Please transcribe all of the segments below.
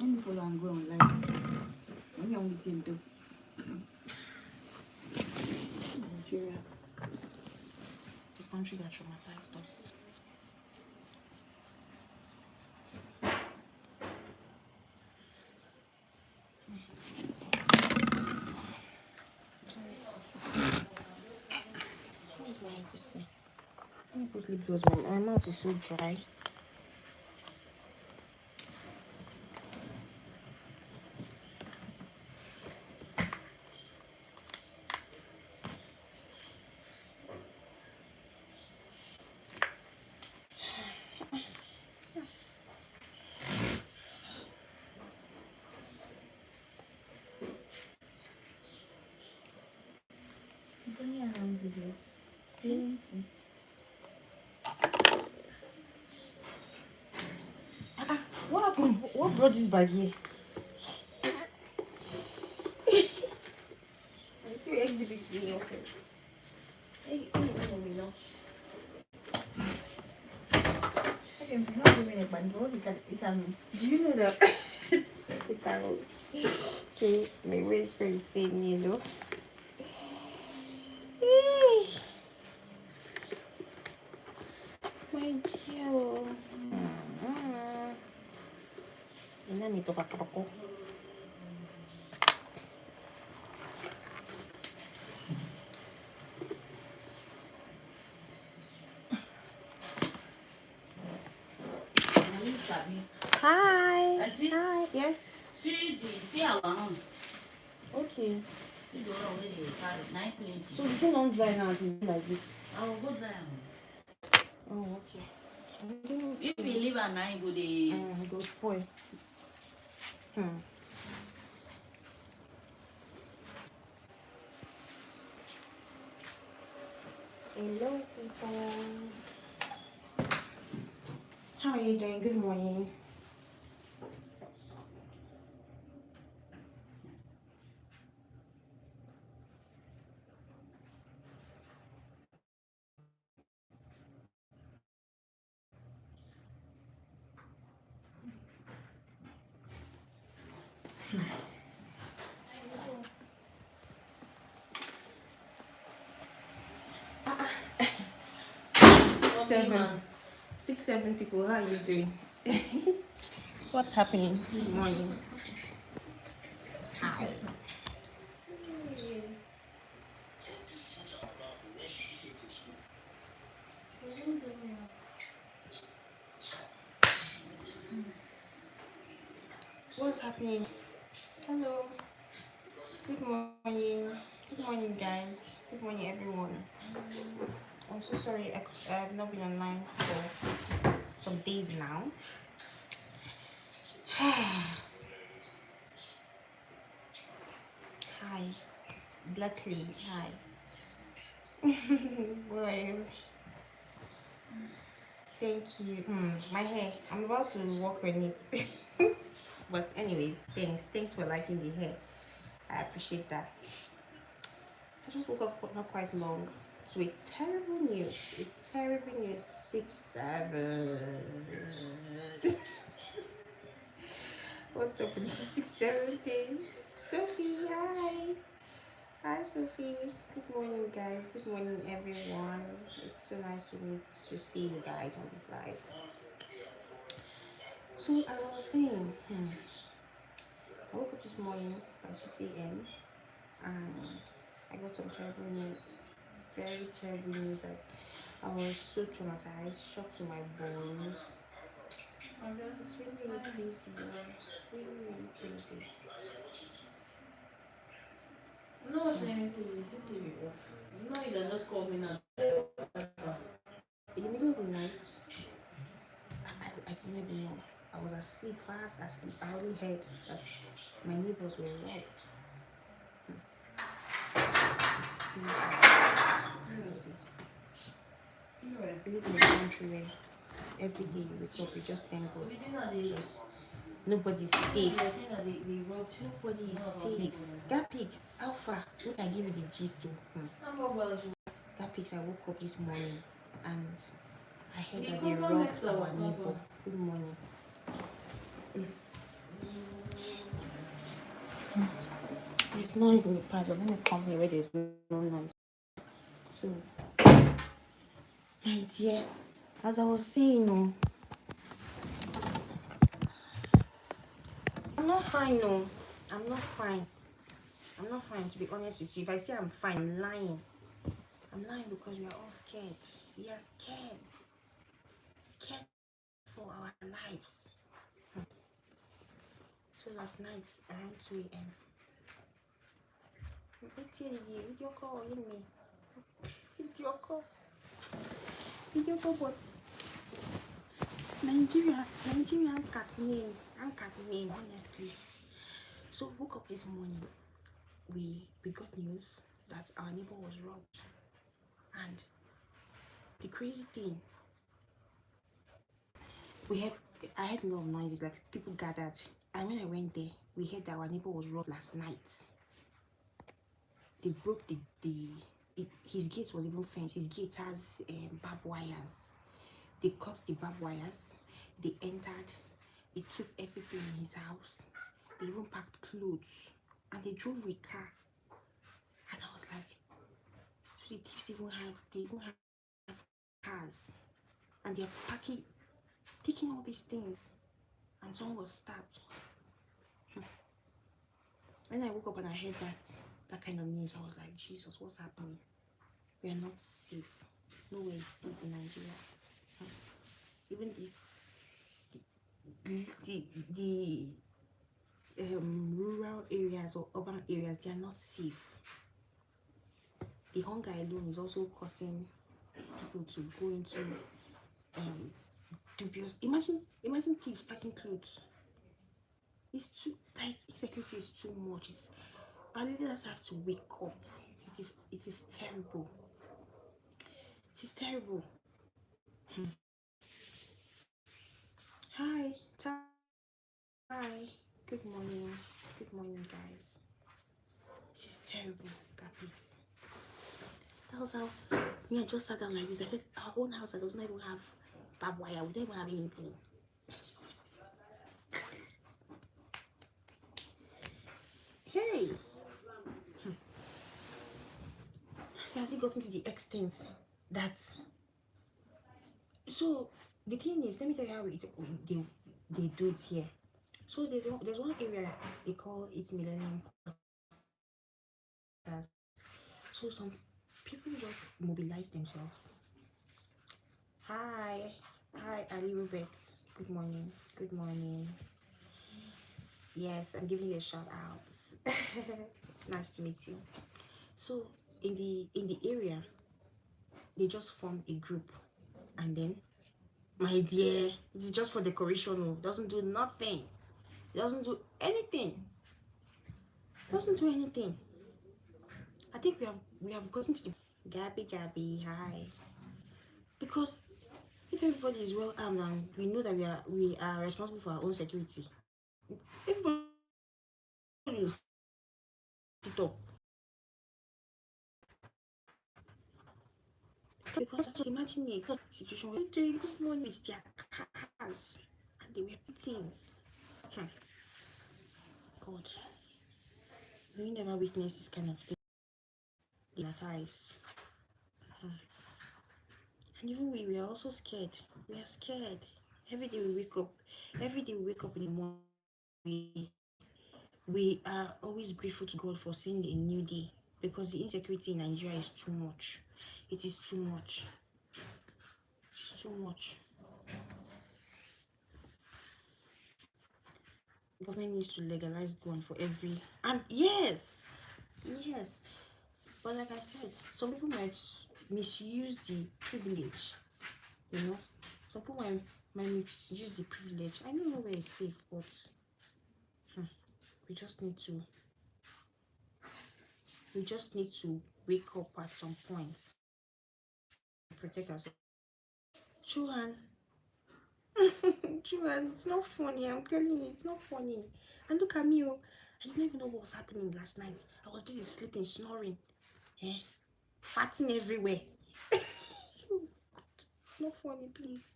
Let me follow and go online. When you're meeting too. Nigeria, the country that traumatized us. Where's my this thing? Let me put lip gloss. My mouth is so dry. Funny around videos. Plenty. What happened? What brought this bag here? I see you exhibit in your head. Hey, let me know. Okay, if you're not giving a band, you can eat me. Do you know that? Okay, my way is very thin, you know. My dear. Let me talk about Hi. Hi. Yes. Okay. So the thing don't dry now until like this. I will go dry. Oh, okay. If you leave at 9, go spoil. Hello, people. How are you doing? Good morning. Six, seven people. How are you doing? What's happening? Good morning. Hi. What's happening? Hello. Good morning. Good morning, guys. Good morning, everyone. I'm so sorry I've not been online for some days now. Hi. Blackley. Hi. Boy. Thank you. My hair. I'm about to work on it. But anyways, thanks for liking the hair. I appreciate that. I just woke up not quite long to a terrible news. 6-7. What's up with 6-7 Sophie, hi. Hi Sophie. Good morning, guys. Good morning, everyone. It's so nice to see you guys on this live. So as I was saying, I woke up this morning by 6 a.m. and I got some terrible news. Very terrible news. Like, I was so traumatized, shocked to my bones. It's really crazy, really crazy. I'm not watching any TV. TV off. You know, you can just call me now. In the middle of the night, I didn't even know. I was asleep, fast asleep. I only heard that my neighbors were robbed. It's crazy. We live in a country where every day you wake up, you just thank God. Yes. Nobody's safe. Nobody is safe. That pigs, how far? Look, I give you the gist though. That pigs, I woke up this morning and I heard that they robbed our neighbor. Good morning. there's noise in the parlor. Let me come here where there's no noise. So, my dear, as I was saying, no, I'm not fine, no. I'm not fine. I'm not fine, to be honest with you. If I say I'm fine, I'm lying. I'm lying because we are all scared. We are scared. Scared for our lives. So last night, around 2 a.m., but Nigeria cat name, honestly. So woke up this morning, we got news that our neighbor was robbed, and the crazy thing, I heard a lot of noises, like people gathered, and when I went there, we heard that our neighbor was robbed last night. They broke his gate was even fenced. His gate has barbed wires. They cut the barbed wires. They entered. They took everything in his house. They even packed clothes, and they drove a car. And I was like, so the thieves even have cars, and they're taking all these things, and someone was stabbed. When I woke up and I heard that kind of news, I was like, Jesus, what's happening? We are not safe. Nowhere is safe in Nigeria. Even the rural areas or urban areas, they are not safe. The hunger alone is also causing people to go into dubious. Imagine thieves packing clothes. It's too, like, insecurity is too much. Our leaders have to wake up. It is terrible. It is terrible. Hi. Good morning, guys. She's terrible, Gabi. That was how I just sat down like this. I said, our own house that does not even have barbed wire. We don't even have anything. Hey. So has it gotten to the extent that? So the thing is, let me tell you how they do it here. So there's one area they call it Millennium. So some people just mobilize themselves. Hi, Ali Roberts. Good morning. Yes, I'm giving you a shout out. It's nice to meet you. So in the area, they just form a group, and then, my dear, it is just for decoration. Doesn't do nothing. Doesn't do anything. I think we have gotten to the Gabby, hi. Because if everybody is well armed and we know that we are responsible for our own security, everybody will sit up. Because just imagine a situation where they good morning with their cars and they were things. God, we never witness this kind of thing in our eyes. And even we are also scared. We are scared. Every day we wake up in the morning, we are always grateful to God for seeing a new day, because the insecurity in Nigeria is too much. It is too much. It's too much. The government needs to legalize gun for every, and yes. But like I said, some people might misuse the privilege. Some people might misuse the privilege. I don't know where it's safe, but we just need to wake up at some point, protect ourselves. Chuan, it's not funny. I'm telling you, it's not funny. And look at me, I didn't even know what was happening last night. I was busy sleeping, snoring, farting everywhere. It's not funny, please.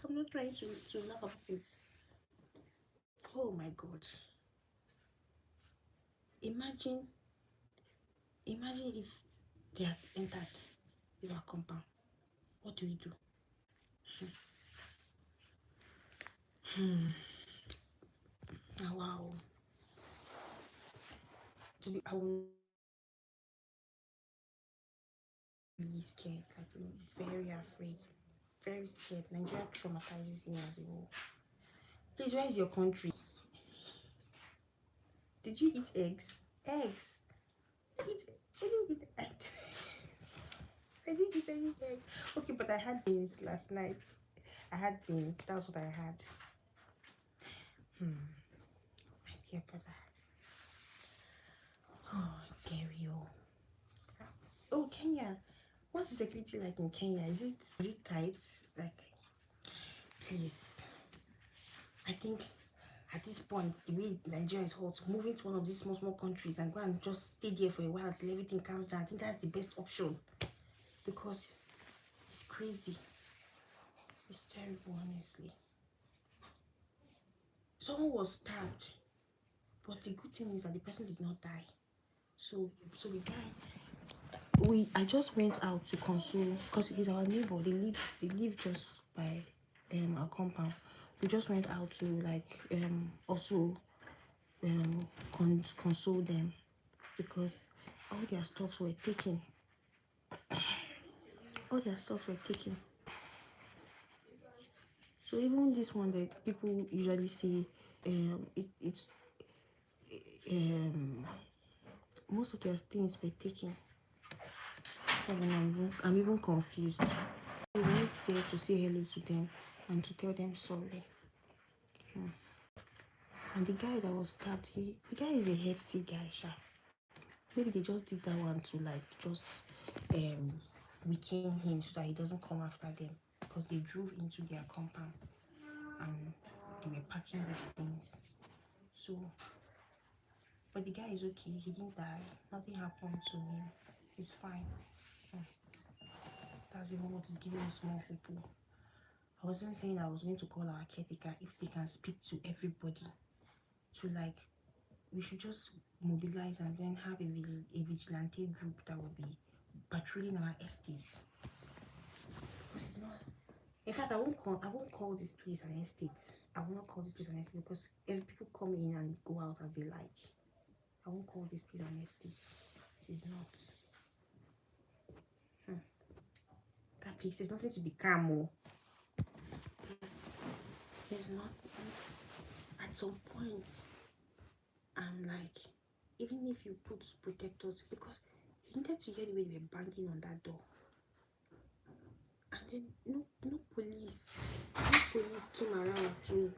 I'm not trying to laugh at it. Oh my God. Imagine Imagine if they had entered this our compound. What do we do? Oh, wow. I will be really scared, like very afraid, very scared. Nigeria traumatizes me as a whole. Please, where is your country? Did you eat eggs? Eggs? I didn't eat eggs. I didn't eat any egg. Okay, but I had beans last night. I had beans. That's what I had. My dear brother. Oh, it's scary. Oh, Kenya. What's the security like in Kenya? Is it tight? Like, please. I think at this point, the way Nigeria is hot, moving to one of these small countries and go and just stay there for a while till everything calms down. I think that's the best option because it's crazy. It's terrible, honestly. Someone was stabbed, but the good thing is that the person did not die. So the guy, I just went out to console because he's our neighbor. They live just by our compound. We just went out to also console them because all their stuff were taken. All their stuff were taken. So even this one that people usually say it's most of their things were taken. I'm even confused. We went there to say hello to them and to tell them sorry. And the guy that was stabbed, the guy is a hefty guy, sha. Maybe they just did that one to just weaken him so that he doesn't come after them because they drove into their compound and they were packing these things. So, but the guy is okay. He didn't die. Nothing happened to him. He's fine. That's even what is giving us more hope. I wasn't saying I was going to call our caretaker if they can speak to everybody to we should just mobilize and then have a vigilante group that will be patrolling our estates. Because it's not. In fact, I won't call this place an estate. I will not call this place an estate because if people come in and go out as they like, I won't call this place an estate. This is not. That place, there's nothing to be calm. There's not. At some point, I'm like, even if you put protectors, because you needed to hear the way they were banging on that door. And then no police came around to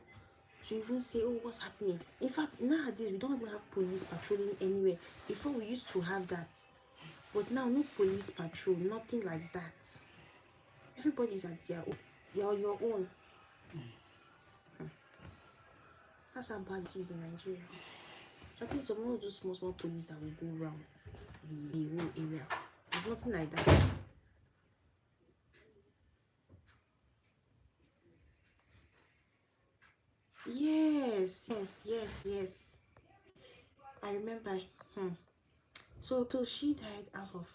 even say, oh, what's happening. In fact, nowadays we don't even have police patrolling anywhere. Before we used to have that, but now no police patrol, nothing like that. Everybody's at their own. You're on your own. That's how bad it is in Nigeria. I think some of those small police that will go around the whole area. There's nothing like that. Yes. I remember. So she died out of,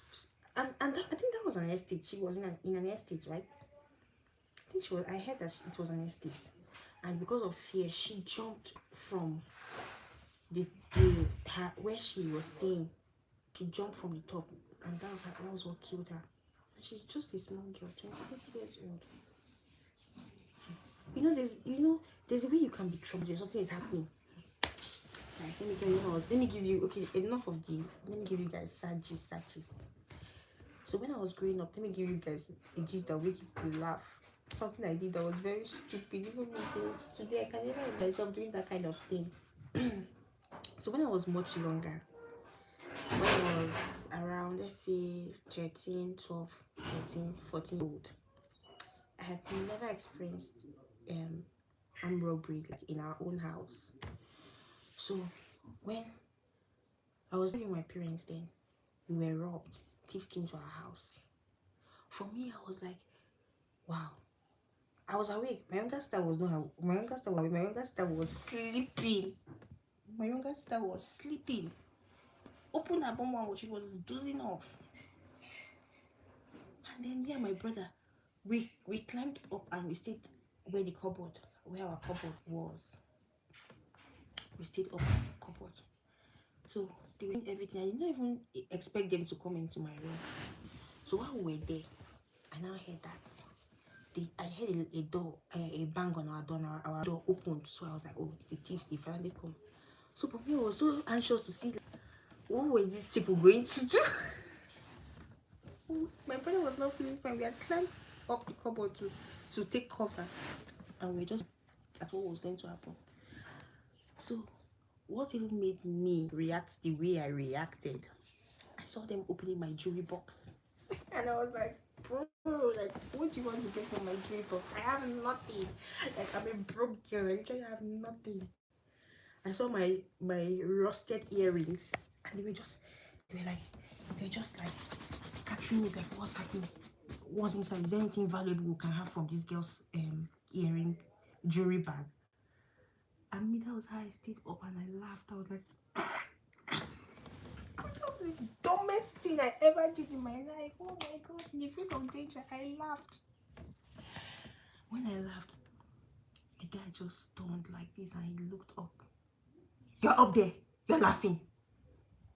and I think that was an estate. She was in an estate, right? I think she was. I heard that it was an estate, and because of fear, she jumped from where she was staying. She jumped from the top, and that was what killed her. And she's just a small girl, 28 years old. There's a way you can be troubled when something is happening. Like, let me tell you how. Let me give you enough of the. Let me give you guys sad gist. So when I was growing up, let me give you guys a gist that will make you laugh. Something I did that was very stupid. Even me today, I can never imagine myself doing that kind of thing. So when I was much younger, when I was around, let's say 13, 12, 13, 14 old, I have never experienced armed robbery in our own house. So when I was living with my parents, then we were robbed. Thieves came to our house. For me, I was like, wow. I was awake. My younger sister was not awake. My younger sister was sleeping. Opened her bum while she was dozing off. And then me and my brother, we climbed up and we stayed where the cupboard, where our cupboard was. We stayed up at the cupboard. So they were doing everything. I did not even expect them to come into my room. So while we were there, I now heard that I heard a door, a bang on our door, and our door opened. So I was like, oh, the thieves, they finally come. So for me, I was so anxious to see, like, what were these people going to do? My brother was not feeling fine. We had climbed up the cupboard to take cover, and we just at what was going to happen. So what even made me react the way I reacted, I saw them opening my jewelry box. And I was like, bro, like, what do you want to get from my jewelry box? I have nothing. Like, I'm a broke girl. I literally have nothing. I saw my rusted earrings, and they were just like scattering it, like, what's happening? What's inside? Is there anything valuable we can have from this girl's earring jewelry bag? And me, that was how I stayed up and I laughed. I was like, that was the dumbest thing I ever did in my life. Oh my god, in the face of danger, I laughed. When I laughed, the guy just turned like this and he looked up. You're up there, you're laughing.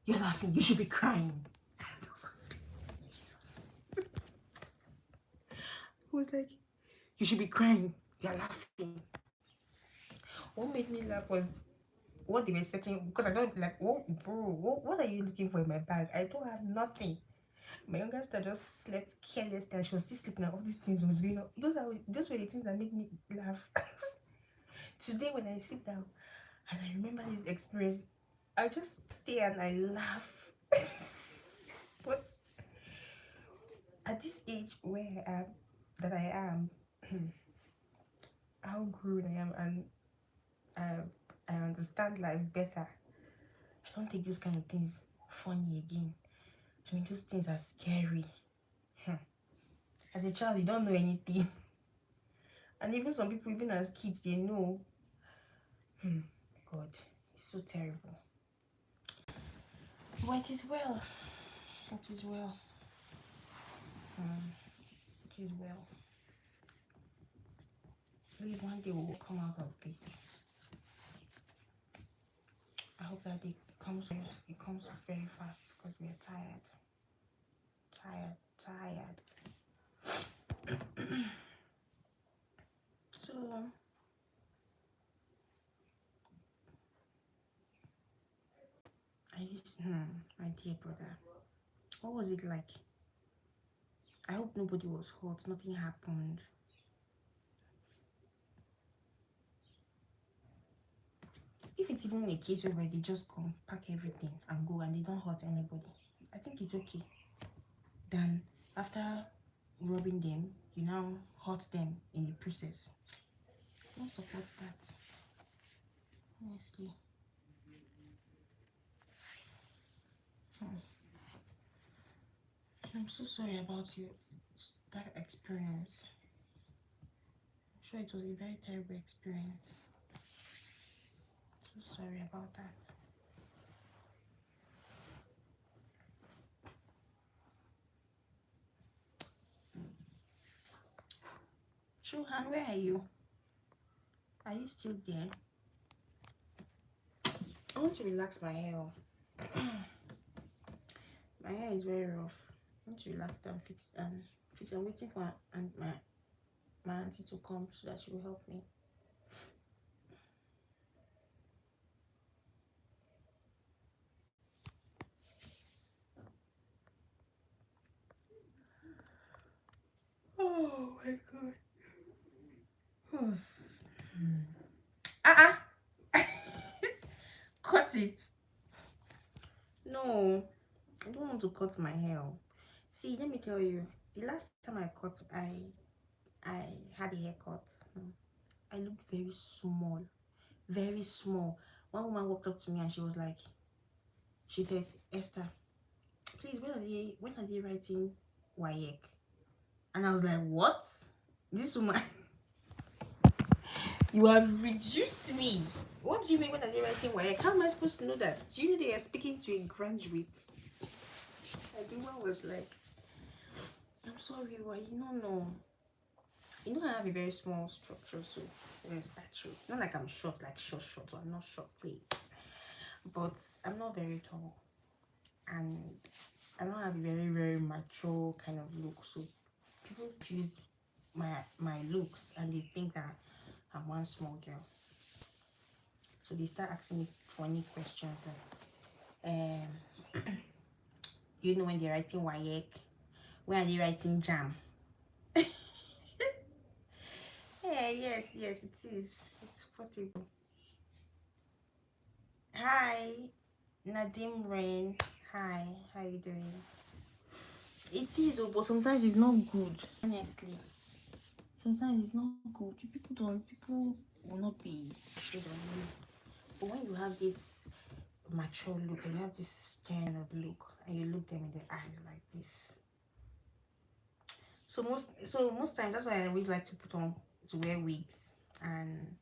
You're laughing, you should be crying. I was like, you should be crying, you're laughing. What made me laugh was what they were searching, because I don't like, what, bro, what are you looking for in my bag? I don't have nothing. My younger sister just slept carelessly and she was still sleeping and all these things was going on. Those were the things that made me laugh. Today when I sit down and I remember this experience, I just stay and I laugh. But at this age where I am, how grown I am, and I understand life better, I don't take those kind of things funny again. I mean, those things are scary. As a child, you don't know anything. And even some people, even as kids, they know. God, it's so terrible. But it is well. It is well. It is well. Maybe one day we'll come out of this. I hope that it comes very fast because we are tired. So my dear brother, what was it like? I hope nobody was hurt, nothing happened. If it's even a case where they just come, pack everything and go and they don't hurt anybody, I think it's okay. Then after robbing them, you now hurt them in the process. I don't support that, honestly. I'm so sorry about that experience. I'm sure it was a very terrible experience. So sorry about that. Shuhan, where are you? Are you still there? I want to relax my hair. My hair is very rough. I want to relax and fix. I'm waiting for my auntie to come so that she will help me. Oh my god. Cut it. No, I don't want to cut my hair. See, let me tell you, the last time I had a haircut, I looked very small. Very small. One woman walked up to me and she said, Esther, please, when are they writing WAEC? And I was like, what? This woman, you have reduced me. What What do you mean when are they writing WAEC? How am I supposed to know that? Do you know they are speaking to a graduate? And the one was like, I'm sorry, but you don't know. You know I have a very small structure, so statue. Not like I'm short, like short, so I'm not short, please. But I'm not very tall. And I don't have a very, very mature kind of look. So people choose my looks and they think that I'm one small girl. So they start asking me funny questions like, you know when they're writing WAEC, when are they writing JAM? Yeah, yes, it is. It's portable. Hi, Nadim Rain. Hi, how you doing? It is, but sometimes it's not good. Honestly, sometimes it's not good. People will not be good on you. But when you have this mature look and you have this stern of look and you look them in the eyes like this, so most times that's why I always like to wear wigs and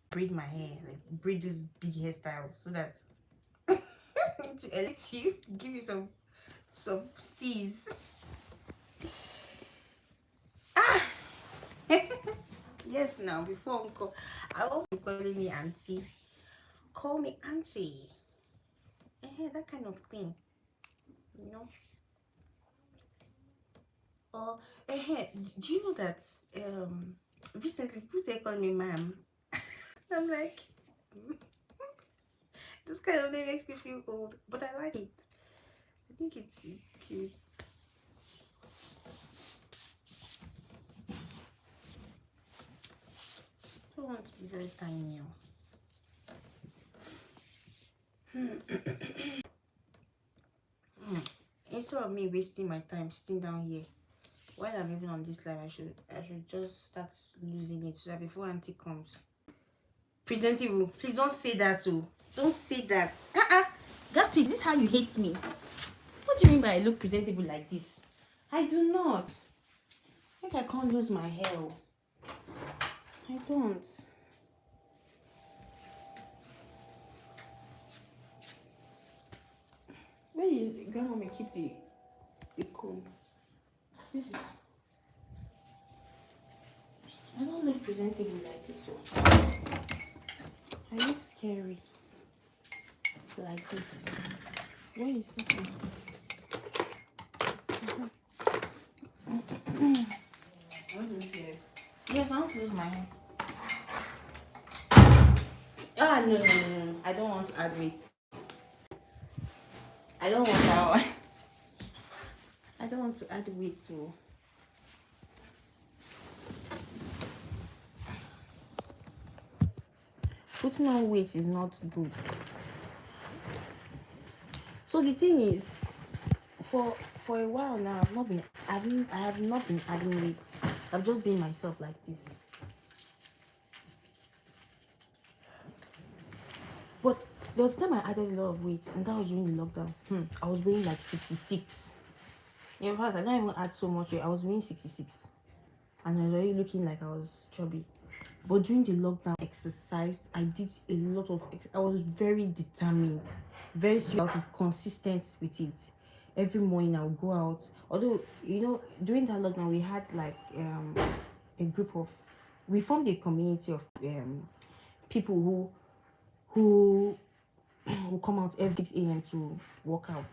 braid my hair, like braid those big hairstyles, so that to elite you, give you some steez. Ah. Yes, now before uncle, I won't be calling me auntie. Call me auntie. That kind of thing, you know. Or do you know that recently people say call me ma'am? I'm like, this kind of name makes me feel old, but I like it. I think it's cute. I don't want to be very tiny. Instead of me wasting my time sitting down here while I'm even on this live, I should just start losing it so that before auntie comes. Presentable, please don't say that too. Don't say that. God, please, this is how you hate me. What do you mean by I look presentable like this? I do not. I think I can't lose my hair. I don't. Where is grandma may keep the comb? This is. I don't look presentable like this. So I look scary like this. Where is this one? Yes, I want to lose my hair. No. I don't want to add weight. I don't want that. I don't want to add weight to. Putting on weight is not good. So the thing is, for a while now, I have not been adding weight. I've just been myself like this. But there was a time I added a lot of weight, and that was during the lockdown. I was weighing like 66. In fact, I don't even add so much weight. I was weighing 66, and I was already looking like I was chubby. But during the lockdown, I exercised. I did a lot of. I was very determined, very serious, consistent with it. Every morning I would go out. Although during that lockdown we had like a group of. We formed a community of people who will come out every 6 a.m. to work out,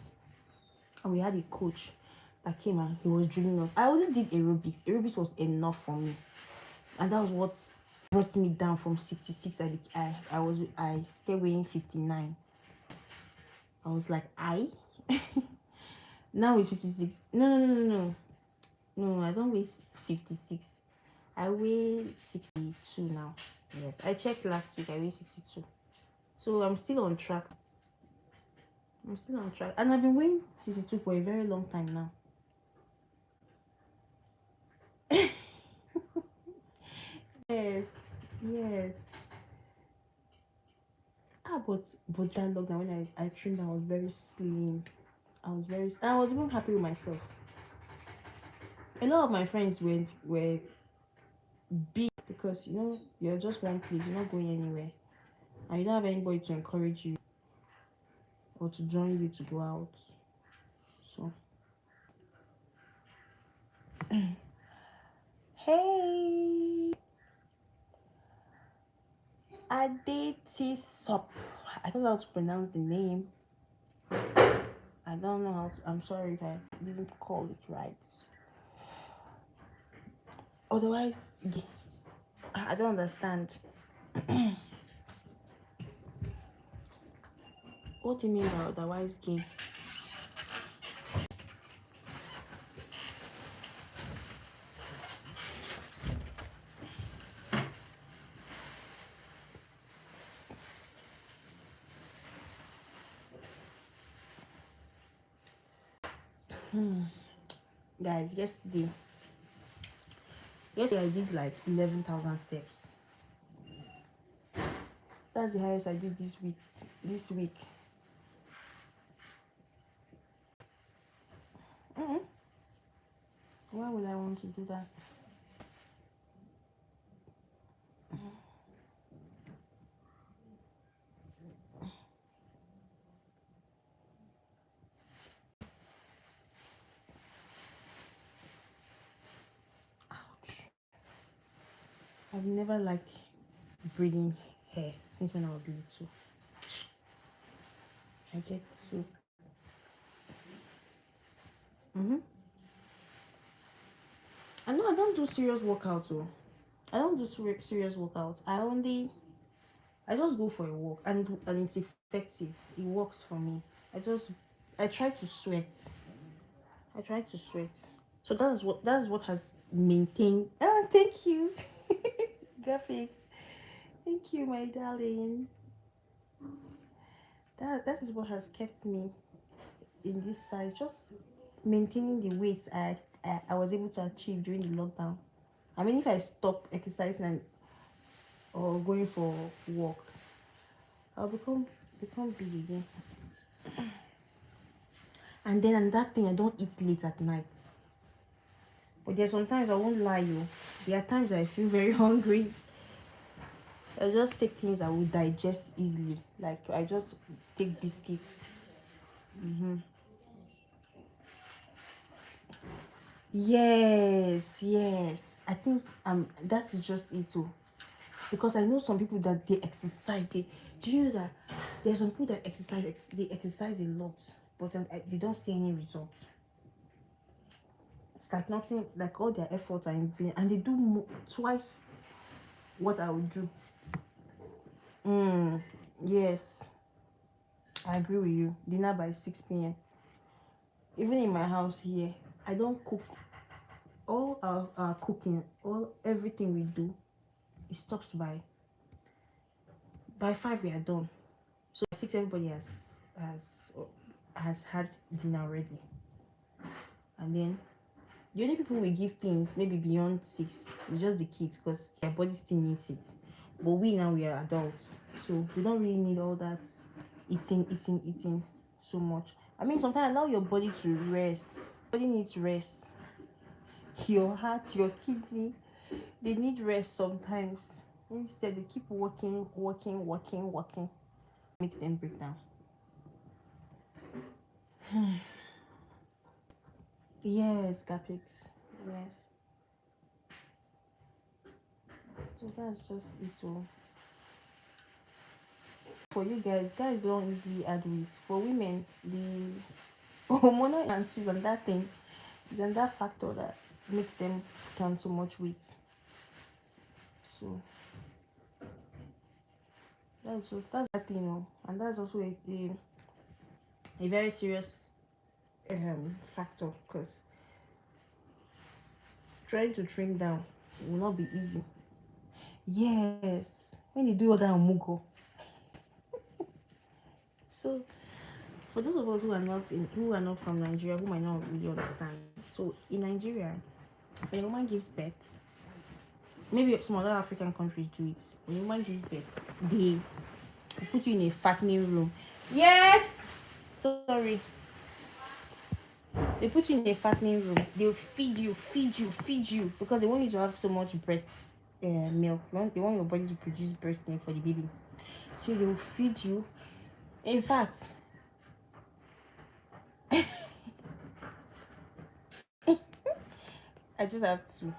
and we had a coach that came and he was drilling us. I only did aerobics. Aerobics was enough for me, and that was what brought me down from 66. I stayed weighing 59. I was like, now it's 56. No, I don't weigh 56. I weigh 62 now. Yes, I checked last week. I weigh 62. So I'm still on track. And I've been weighing 62 for a very long time now. Yes. But that lockdown when I trained, I was very slim. I was even happy with myself. A lot of my friends were big because you're just one place, you're not going anywhere. and you don't have anybody to encourage you or to join you to go out. So hey, Adetisop. I don't know how to pronounce the name. I don't know how to. I'm sorry if I didn't call it right. Otherwise, I don't understand. What do you mean by otherwise gay? Guys, yesterday I did like 11,000 steps. That's the highest I did this week. Why would I want to do that? Ouch. I've never liked braiding hair since when I was little. I get so. I know I don't do serious workout though. I don't do serious workout. I just go for a walk, and it's effective. It works for me. I try to sweat. So that's what has maintained. Oh, thank you, graphics. Thank you, my darling. That is what has kept me in this size. Just maintaining the weight I was able to achieve during the lockdown. I mean, if I stop exercising or going for walk, I'll become big again. And then another thing, I don't eat late at night. But there's sometimes I won't lie you. There are times I feel very hungry. I just take things I will digest easily. Like I just take biscuits. Yes. I think that is just it too. Because I know some people that they exercise. Do you know that there's some people that they exercise a lot, but they don't see any results. It's like nothing, like all their efforts are in vain, and they do twice what I would do. Yes, I agree with you. Dinner by 6 p.m. Even in my house here, I don't cook. All our cooking, everything we do, it stops by 5 we are done. So by 6 everybody has had dinner already, and then the only people we give things maybe beyond 6 is just the kids, because their body still needs it. But we are adults, so we don't really need all that eating so much. I mean, sometimes allow your body to rest. Body needs rest. Your heart, your kidney, they need rest sometimes. Instead, they keep working, makes them break down. Yes, Capix. Yes. So that's just it all. For you guys don't easily add weight. For women, the hormonal imbalances and that thing is another factor that makes them put on so much weight. So that's that thing, and that's also a very serious factor, because trying to trim down will not be easy. Yes, when you do all that mugo. So for those of us who are not from Nigeria, who might not really understand. So in Nigeria, when a woman gives birth, maybe some other African countries do it. When a woman gives birth, they put you in a fattening room. Yes. Sorry. They put you in a fattening room. They'll feed you because they want you to have so much breast. milk. They want your body to produce breast milk for the baby. So they will feed you. In fact, I just have to.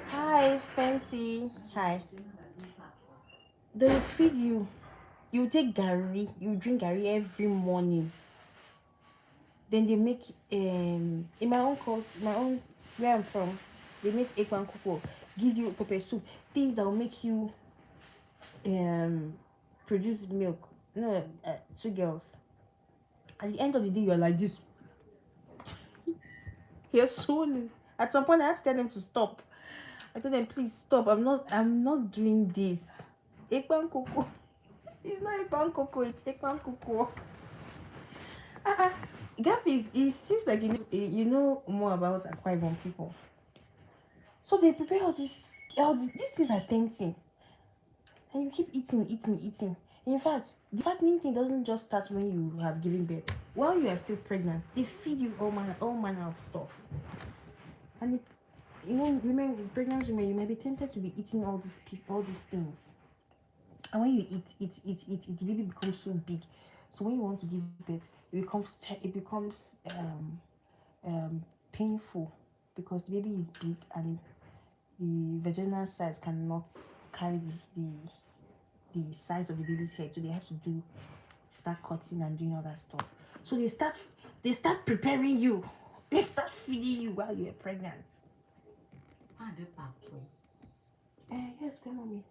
Hi, Fancy. Hi. They will feed you. You take gari. You drink gari every morning. Then they make in my own where I'm from, they make ekwan koko, give you pepper soup, things that will make you produce milk. No, two girls. At the end of the day, you're like this. You're swollen. At some point, I had to tell them to stop. I told them, please stop. I'm not doing this. Ekwan koko. It's not ekwan koko. It's ekwan koko. Gaffy, it seems like you know more about Akwa Ibom people. So they prepare these things are tempting. And you keep eating. In fact, the fattening thing doesn't just start when you have given birth. While you are still pregnant, they feed you all manner of stuff. And pregnant women, you might be tempted to be eating all these things. And when you eat, the baby becomes so big. So when you want to give birth, it becomes painful because the baby is big and the vaginal size cannot carry the size of the baby's head, so they have to start cutting and doing all that stuff. So they start preparing you. They start feeding you while you're pregnant. Yes, come mommy.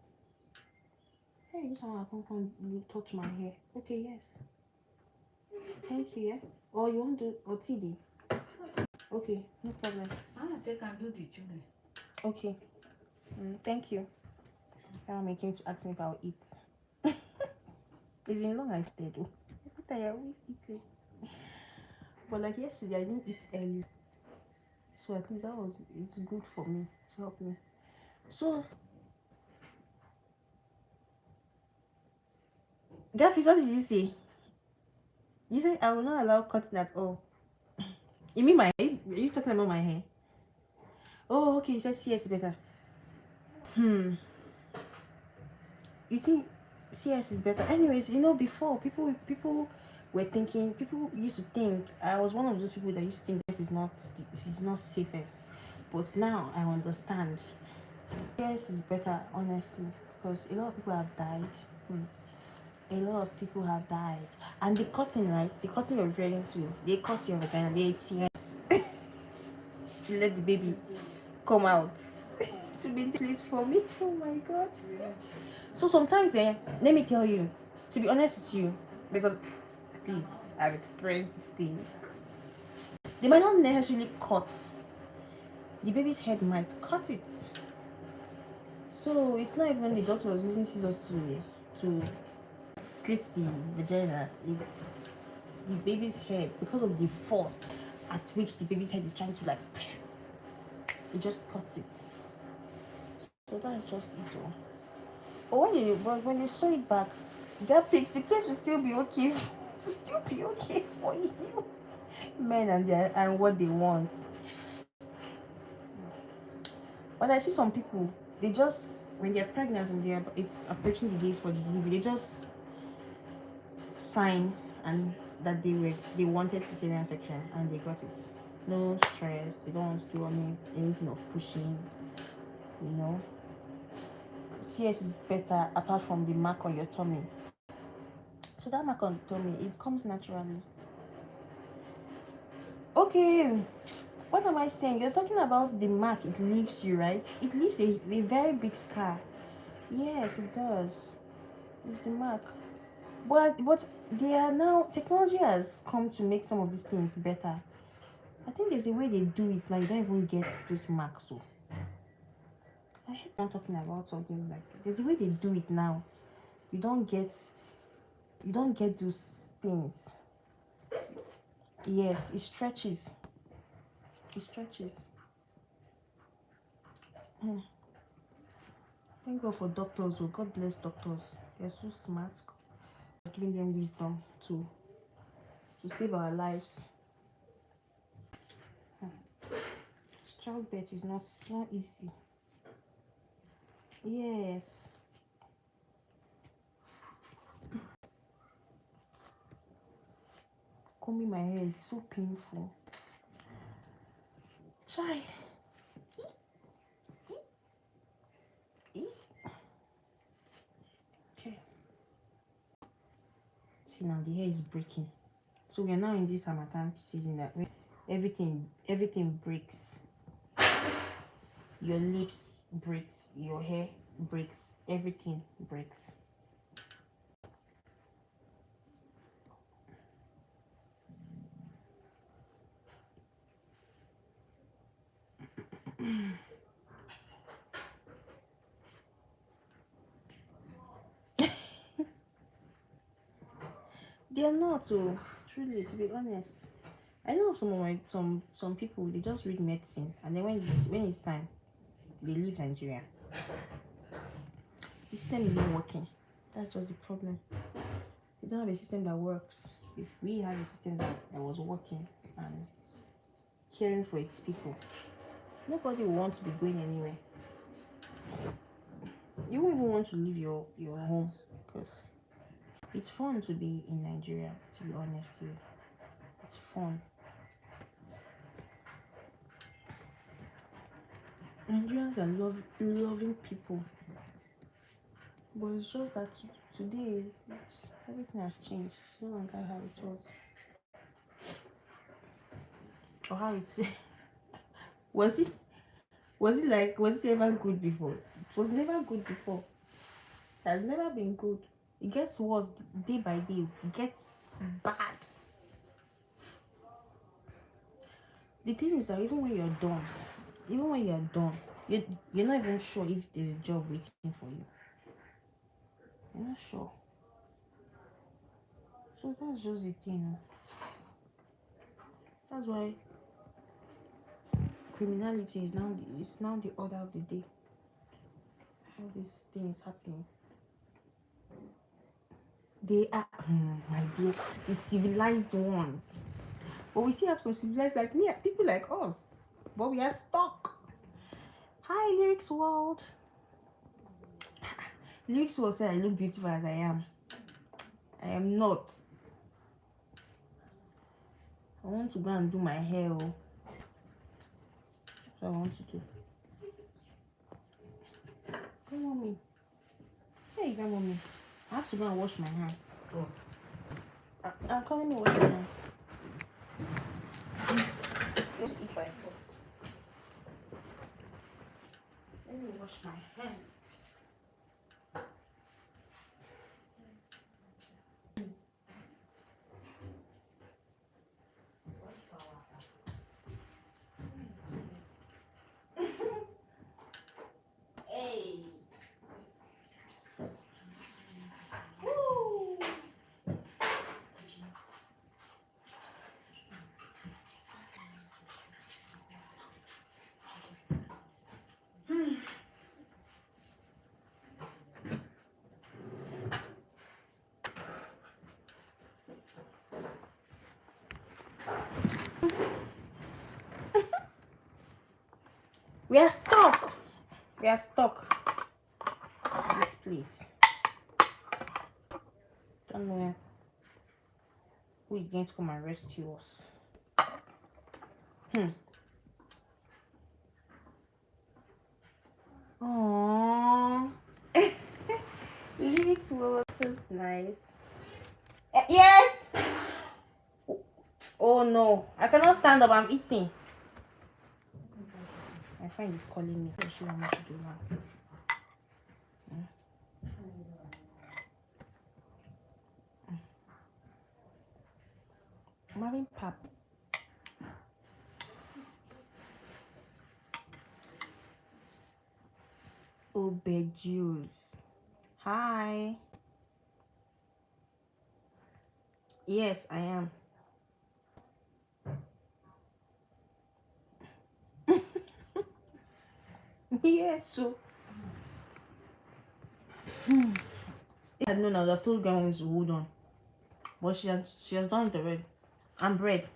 Hey, this one come touch my hair. Okay, yes. Thank you, yeah. Or you want to or TD? Okay, no problem. They can do the children. Okay. Thank you. Mommy came to ask me if I'll eat. It's been long I've stayed though. I always eating. But like yesterday I didn't eat early. So at least it's good for me to help me. So Gaffy, what did you say? You said I will not allow cutting at all. You mean my hair? Are you talking about my hair? Oh, okay, you said CS better. You think CS is better? Anyways, before people people used to think I was one of those people that used to think this is not safest. But now I understand. CS is better, honestly, because a lot of people have died. A lot of people have died. And the cutting, right? The cutting you're referring to, they cut your vagina, they CS to let the baby come out. To be in place for me. Oh my god. So sometimes, let me tell you, to be honest with you, because at least I've experienced this thing. They might not necessarily cut. The baby's head might cut it. So it's not even the doctor was using scissors to slit the vagina. It's the baby's head because of the force at which the baby's head is trying to it just cuts it. So that's just it all. But when you sew it back, that the place will still be okay. To still be okay for you. Men and what they want. But I see some people, they just when they're pregnant and it's approaching the date for the delivery, they just sign and that they wanted cesarean section and they got it. No stress. They don't want to do anything of pushing. CS is better apart from the mark on your tummy. So that mark on the tummy, it comes naturally. Okay, what am I saying? You're talking about the mark it leaves you, right? It leaves a very big scar. Yes, it does. It's the mark. But they are now, technology has come to make some of these things better. I think there's a way they do it now. You don't even get those marks. So I heard someone talking about something like there's a way they do it now. You don't get those things. Yes, it stretches. It stretches. Thank God for doctors. Oh, God bless doctors. They're so smart. Giving them wisdom to save our lives. Childbirth is not easy. Yes. Combing my hair is so painful. Try. Okay. See now the hair is breaking. So we are now in this summertime season that everything breaks. Your lips breaks, your hair breaks, everything breaks. They are not, so truly, to be honest. I know some of my some people, they just read medicine and then when it's time, they leave Nigeria. The system is not working. That's just the problem. They don't have a system that works. If we had a system that was working and caring for its people, nobody will want to be going anywhere. You won't even want to leave your home because it's fun to be in Nigeria, to be honest with you. It's fun. Nigerians are loving people. But it's just that today, everything has changed. It's no longer how it was. Or how it was it was it ever good before? It was never good before. It has never been good. It gets worse day by day. It gets bad. The thing is that even when you're done, you're not even sure if there's a job waiting for you. You're not sure. So that's just the thing. That's why criminality is now the order of the day. All these things happening. They are, my dear, the civilized ones. But we still have some civilized like me, people like us. But we are stuck. Hi, Lyrics World. Lyrics World said I look beautiful as I am. I am not. I want to go and do my hair. That's what I want to do. Come on, me. Hey, come on, me. I have to go and wash my hand. Oh. I'm coming to wash my hand. Just eat by force. Let me wash my hand. Hey. Woo. We are stuck. We are stuck. This place. Don't know who is going to come and rescue us. Aww. Lyrics were so nice. Yes. Oh no, I cannot stand up. I'm eating. My friend is calling me. What does she want me to do now? I'm having pap. Juice. Hi. Yes, I am. Yes, so. I had known I would have told grandma to hold on. But she has done it already. And bread.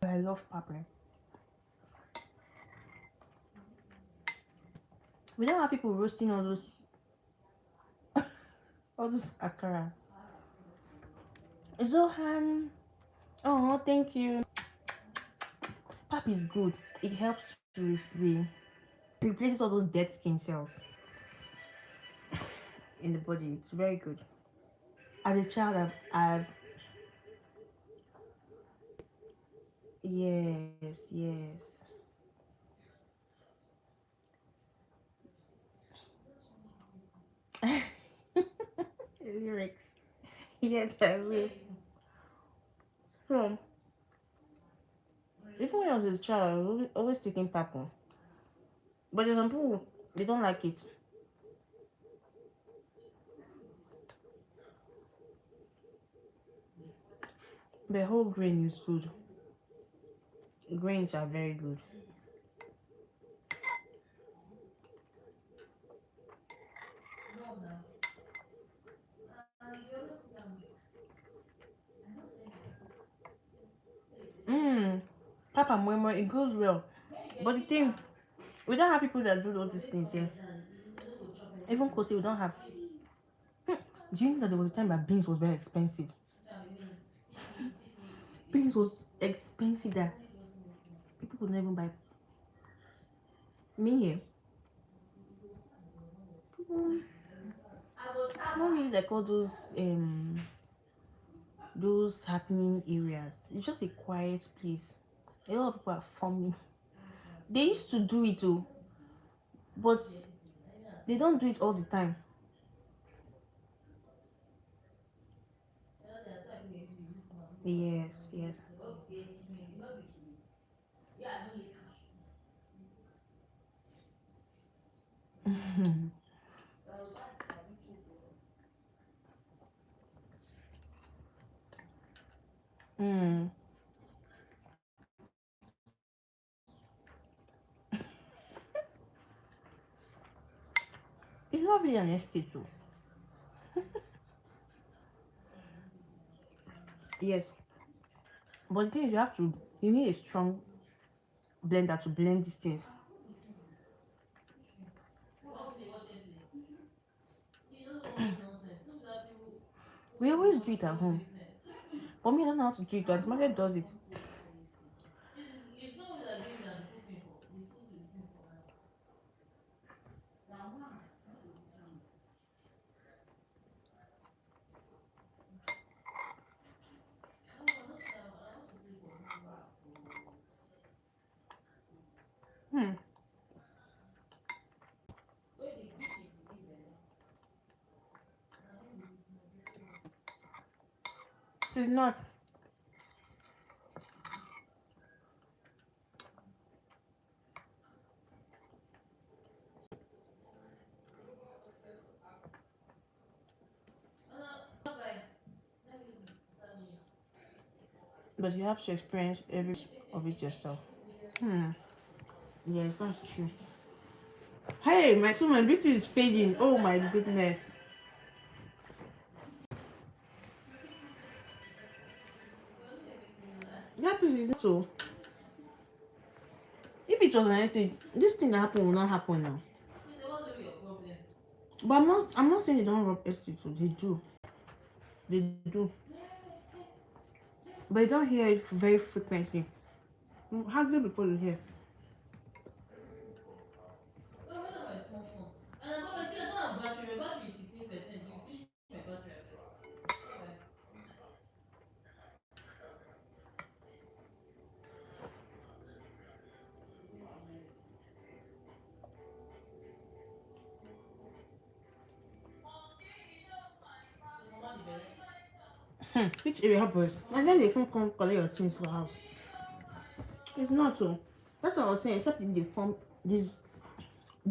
I love pepper. We don't have people roasting all those akara. Zohan, oh thank you. Pap is good. It helps to replaces all those dead skin cells in the body. It's very good. As a child, I've yes, yes. Lyrics. Yes, I will. So, even when I was a child, I was always taking purple. But there's some people, they don't like it. The whole grain is good. Grains are very good. Mmm. Papa Moimo, it goes well. But the thing, we don't have people that do all these things here. Even Kosi, we don't have. Do you know that there was a time that beans was very expensive? Beans was expensive that people could never buy. Me here. People, it's not really like all those happening areas. It's just a quiet place. A lot of people are farming. They used to do it too, but they don't do it all the time. Yes, yes. mm. It's not really an estate too. Yes, but the thing is, you need a strong blender to blend these things. We always do it at home. For me, I don't know how to do it, but the market does it. Hmm. It is not. But you have to experience every of it yourself. Hmm. Yes, that's true. Hey, my beauty is fading. Oh my goodness. That piece is not so. If it was an estate, this thing that happened will not happen now. But I'm not saying they don't rob estate too. They do. They do. But you don't hear it very frequently. Hardly before you hear. Which area boys? And then they come collect your things for house. It's not so. That's what I was saying, except if they form these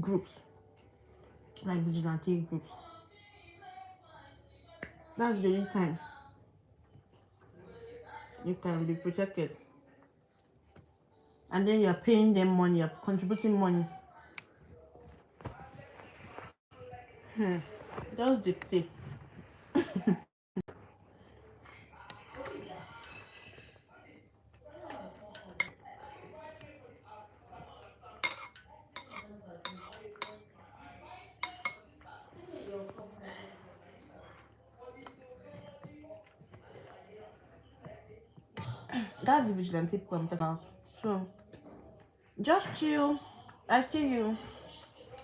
groups, like vigilante groups. That's the only time you can be protected. And then you're paying them money, you're contributing money. Just the pay. That's the vigilante people I'm talking about. So just chill. I see you.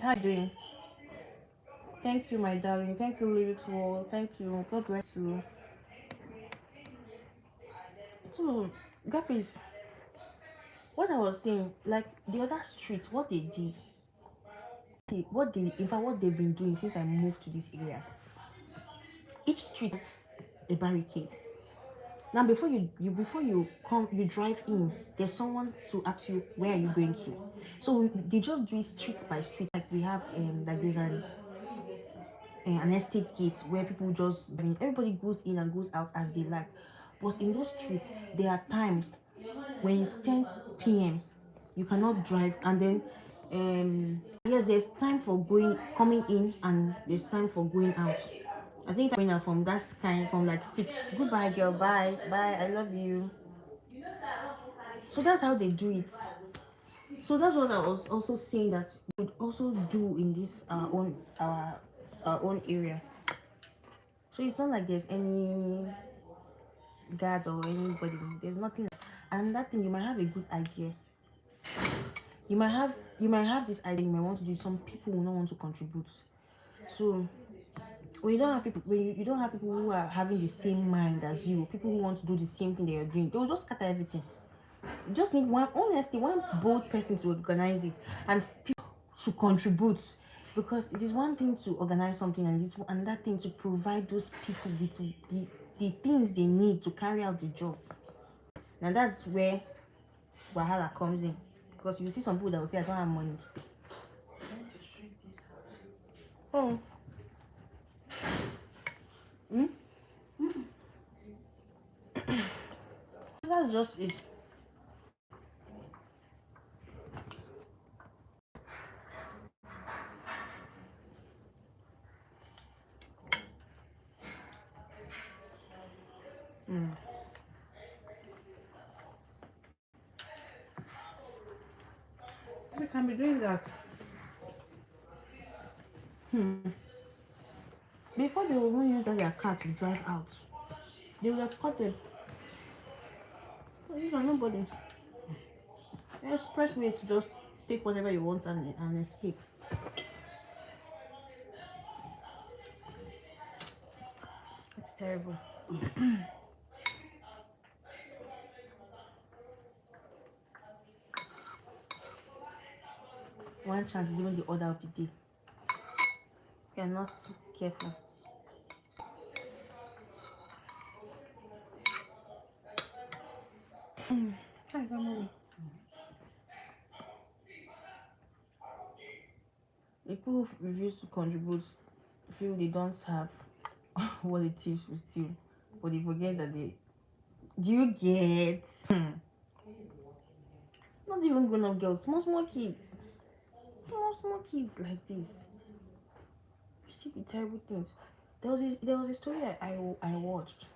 How you doing? Thank you, my darling. Thank you, lyrics wall. Thank you. God bless you. So, Gapis, what I was saying, like the other street, what they did, in fact, what they've been doing since I moved to this area. Each street has a barricade. Now, before you come, you drive in. There's someone to ask you where are you going to. So they just do it street by street. Like we have, like there's an estate gate where people just, I mean, everybody goes in and goes out as they like. But in those streets, there are times when it's 10 p.m. you cannot drive, and then yes, there's time for coming in, and there's time for going out. I think I'm going out from that kind from like 6. Goodbye, girl. Bye, bye. I love you. So that's how they do it. So that's what I was also saying that we would also do in this our own area. So it's not like there's any guards or anybody. There's nothing. And that thing, you might have a good idea. You might have this idea. You might want to do. Some people will not want to contribute. So when you don't have people, when you don't have people who are having the same mind as you, people who want to do the same thing that you're doing, they will just scatter everything. You just need one bold person to organize it, and people to contribute, because it is one thing to organize something, and it's another thing to provide those people with the things they need to carry out the job. Now that's where wahala comes in, because you see some people that will say I don't have money. Oh. That's just it. We can be doing that. Before they will even use their car to drive out, they would have caught them. These are nobody. Expressway to just take whatever you want and escape. It's terrible. One chance is even the order of the day. You're not careful. Hi, grandma. People who refuse to contribute feel they don't have what it is to steal, but they forget that they. Do you get? Not even grown-up girls, small kids, small kids like this. You see the terrible things. There was a story I watched.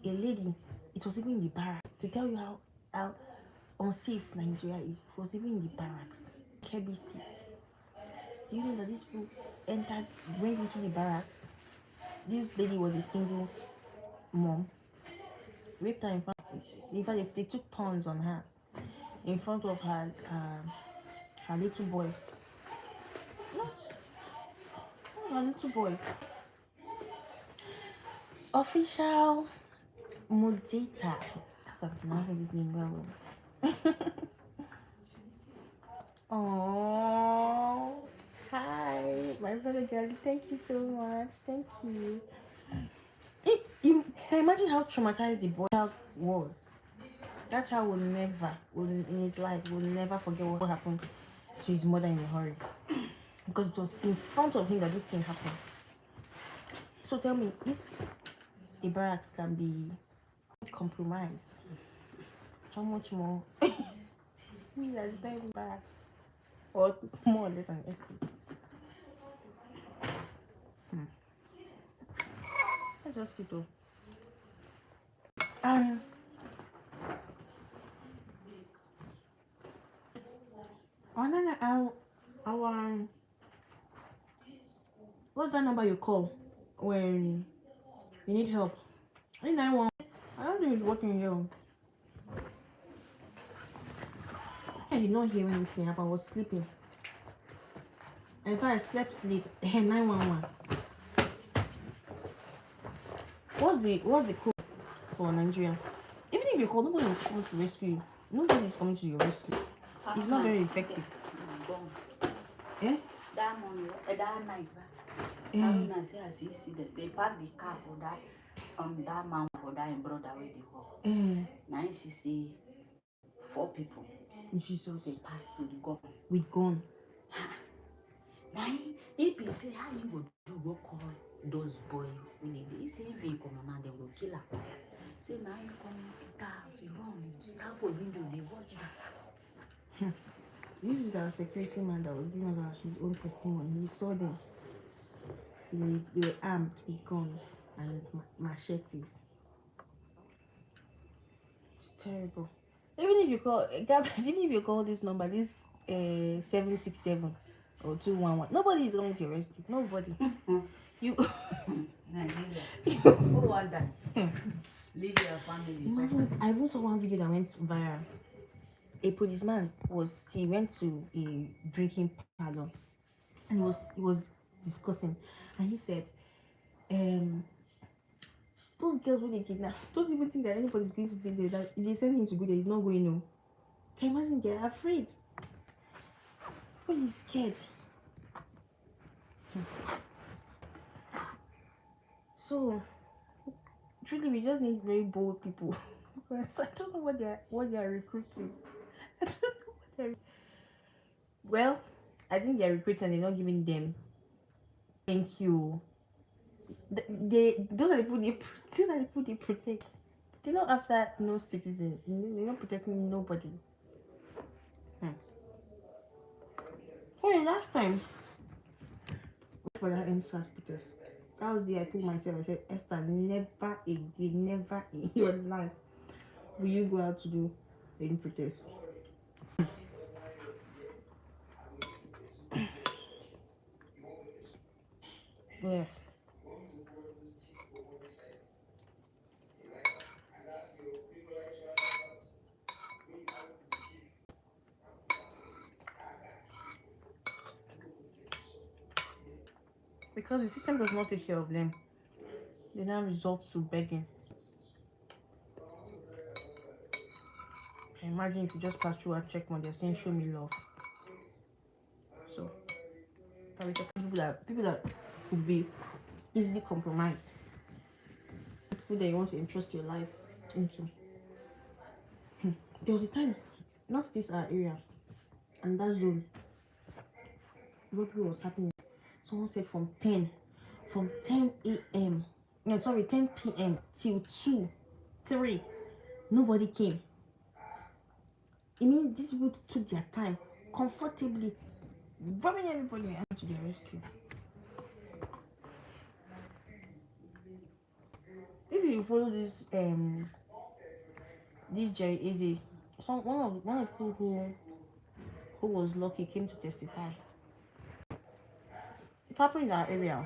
A lady, it was even in the barracks. To tell you how unsafe Nigeria is, it was even in the barracks. Kebbi State. Do you know that these people went into the barracks? This lady was a single mom. Raped her in fact, they took turns on her in front of her little boy. Not her little boy. Official Modeta. I'm pronouncing this name well. Oh, hi, my brother girl. Thank you so much. Thank you. You can imagine how traumatized the boy was. That child in his life, will never forget what happened to his mother in a hurry. Because it was in front of him that this thing happened. So tell me, if a barracks can be compromised, how much more me that is not even barracks, or more or less an estate? That's just it though. And then our what's that number you call when you need help? 911. I don't think it's working here. I did not hear when this thing happened. I was sleeping. And in fact, I slept late. 911. What's the code for Nigeria? Even if you call, nobody will come to rescue you. Nobody is coming to your rescue. It's not very effective. Eh? That morning, that night, I say I see them. They parked the car for that that man for that brother where they go. Now she say 4 people. Jesus. They pass with gun. With gun. Now if he say how you go do go call those boys when they say if he come man they will kill her. Say now you come get house, you run, you stand for window, they watch that. This is our security man that was giving us his own testimony. He saw them. They were armed with guns and machetes. It's terrible. Even if you call this number, this 767 or 211, nobody is going to your rescue. Nobody. You. Who want that? Leave your family. Imagine, I even saw one video that went viral. A policeman went to a drinking parlor and he was discussing, and he said, those girls when they kidnap, don't even think that anybody's going to stay there. That if they send him to go there, he's not going no. Can you imagine? They're afraid. When he's scared. So truly, we just need very bold people. I don't know what they are recruiting. I don't know what they're. Well, I think they're recruiting. They're not giving them. Thank you. Those are the people they protect. They're not after no citizen. They're not protecting nobody. Sorry, last time for that MSAS protest, that was the day I told myself, I said, Esther, never again, never in your life will you go out to do any protest. Yes. Because the system does not take care of them. They now resort to begging. Imagine if you just pass through a checkpoint, they're saying show me love. So people that could be easily compromised. People that you want to entrust your life into. There was a time, not this our area, and that zone, robbery was happening. Someone said from 10 a.m. No, sorry, 10 p.m. till 2, 3, nobody came. It means these people took their time, comfortably, robbing everybody to their rescue. If you follow this Jerry Easy, one of the people who was lucky came to testify. It happened in our area.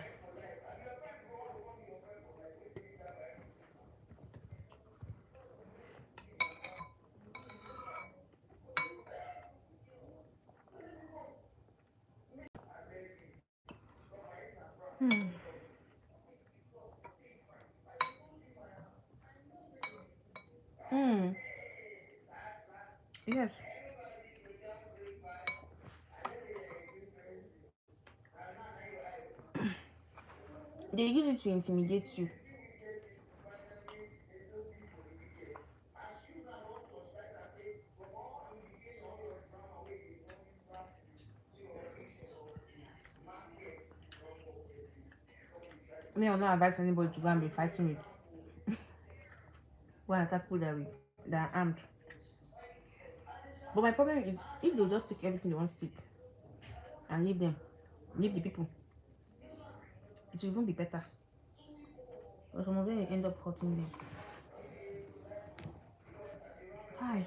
Yes. They use it to intimidate you. Me, I will not advise anybody to go and be fighting with. Go and attack people that are armed. But my problem is, if they'll just take everything they want to take and leave the people, it will even be better. But some of them end up hurting them. Hi.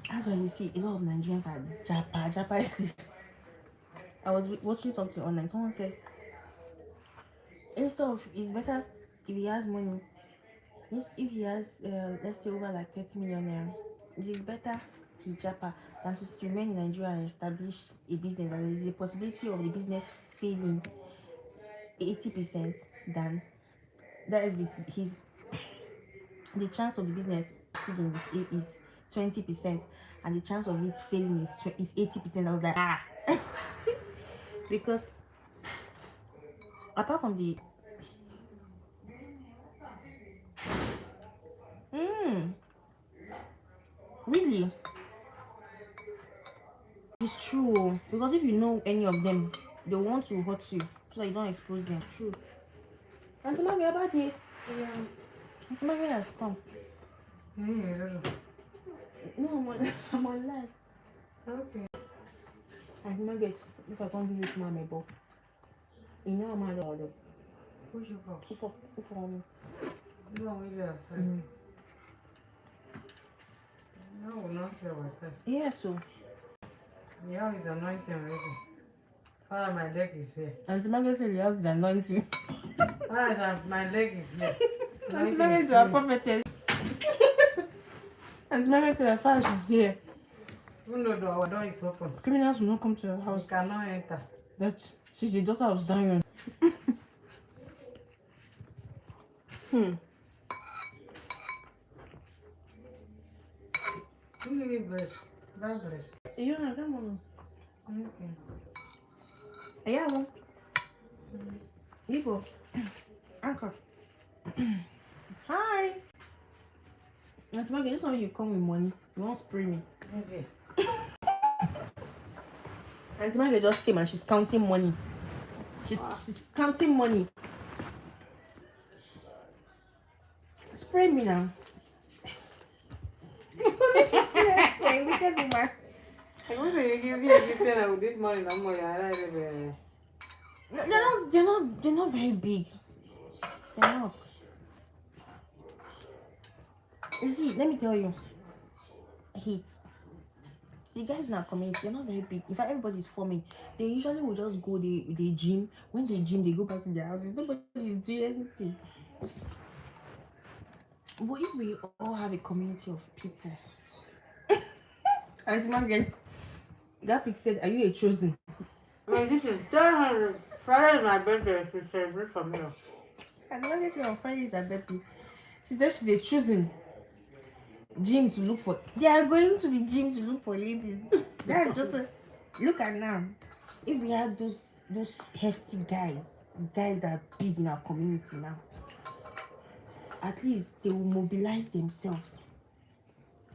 That's why you see a lot of Nigerians are Japa. I was watching something online. Someone said, instead of, it's better if he has money. If he has, let's say over like 30 million naira, it is better he japa than to remain in Nigeria and establish a business, and there is a possibility of the business failing 80% than that is his the chance of the business succeeding is 20%, and the chance of it failing is 80%. I was like, because apart from the really, it's true, because if you know any of them, they want to hurt you so that you don't expose them. True. Auntie Maggie, about me. Yeah. Auntie Maggie has come. Yeah. No, I'm on live. Okay. Auntie Maggie, if I can't give you to my neighbor, you know I'm out of Push it up. Who for me? No, yeah, sorry. No, will not say what I said. Yeah, so. Yeah, he's anointing already. Father, my leg is here. Auntie Maggie said the house is anointing. Father, my leg is here. Auntie Maggie is a prophetess. Auntie Maggie said her father she's here. Even though our door is open, Criminals will not come to her house. we cannot enter. That she's the daughter of Zion. You give me bread. Buy bread. You know, come on. Okay. Yeah, well. Igbo. Uncle. Hi. Auntie Maggie, this one you come with money. You won't spray me. Okay. Auntie Maggie just came and she's counting money. She's counting money. Spray me now. Wicked woman. I want to give you this morning. I'm going They're not very big. They're not. You see, let me tell you. Heat. The guys in our community, they're not very big. In fact, everybody's forming. They usually will just go, they gym. When they gym, they go back to their houses. Nobody is doing anything. But if we all have a community of people, and Maggie, that pig said, "Are you a chosen?" Wait, this is Friday is my birthday. She celebrate for me. And Maggie said on Friday is her birthday. She said she's a chosen gym to look for. They are going to the gym to look for ladies. That's just a look at now. If we have those hefty guys that are big in our community now, at least they will mobilize themselves,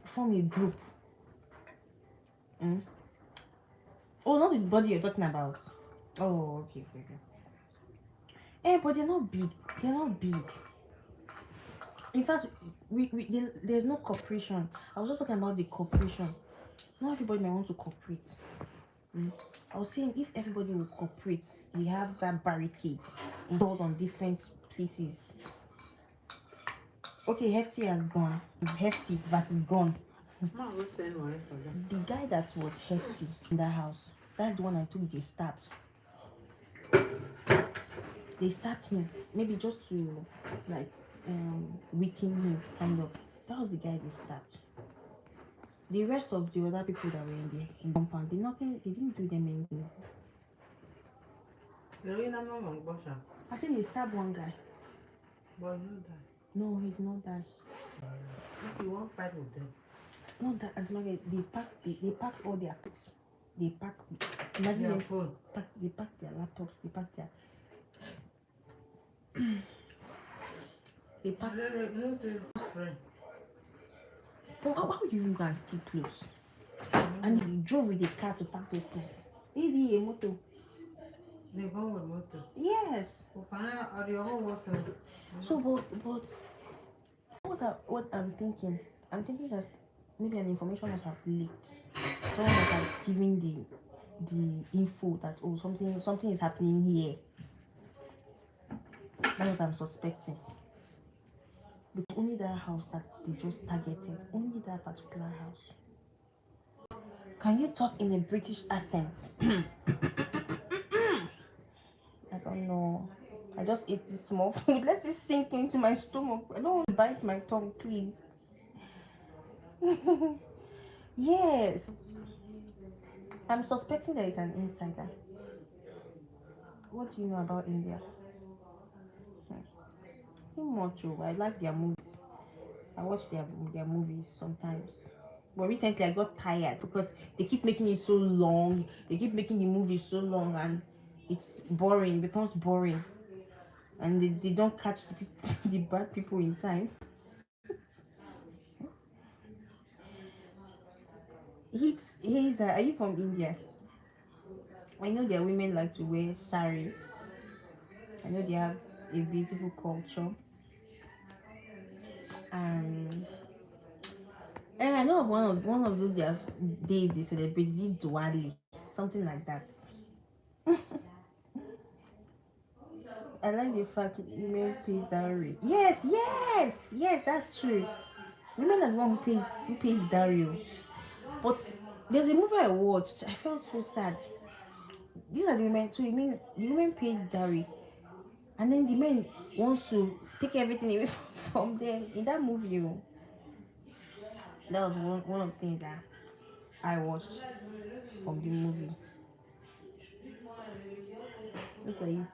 form a group. Oh, not the body you're talking about. Oh, okay. But they're not big. They're not big. In fact, there's no cooperation. I was just talking about the cooperation. Not everybody might want to cooperate. I was saying if everybody will cooperate, we have that barricade installed on different places. Okay, Hefty has gone. Hefty versus gone. The guy that was Hefty in that house, that's the one I told they stabbed. They stabbed him, maybe just to like weaken him, kind of. That was the guy they stabbed. The rest of the other people that were in the compound, they didn't do them anything. I think they stabbed one guy. But you die. No, he did not die. If you won't fight with them. Not that, Auntie Maggie, they packed all their things. They pack. Imagine Their they phone. they pack their laptops. They pack their. They pack. No, say friend. But how would you even go and steal clothes? And you drove with the car to pack those things. Maybe a motor. They go with motor. Yes. Or your whole wasn't. So, what I'm thinking that maybe an information must have leaked. Someone must have given the info that something is happening here. That's what I'm suspecting. But only that house that they just targeted, only that particular house. Can you talk in a British accent? I don't know. I just ate this small food. Let it sink into my stomach. I don't want to bite my tongue, please. Yes, I'm suspecting that it's an insider. What do you know about India? Not much. Oh, I like their movies. I watch their movies sometimes. But recently I got tired because they keep making it so long. They keep making the movie so long and it's boring. It becomes boring. And they don't catch the people, the bad people in time. Are you from India? I know their women like to wear saris. I know they have a beautiful culture. Um, and I know of one of those their days they celebrate is it Diwali, something like that. I like the fact women pay dowry. Yes, yes, yes, that's true. Women are the one who pays dowry. Oh. But there's a movie I watched. I felt so sad. These are the women. So you mean the women paid dowry, and then the men wants to take everything away from them in that movie. Oh. That was one of the things that I watched from the movie. Just like you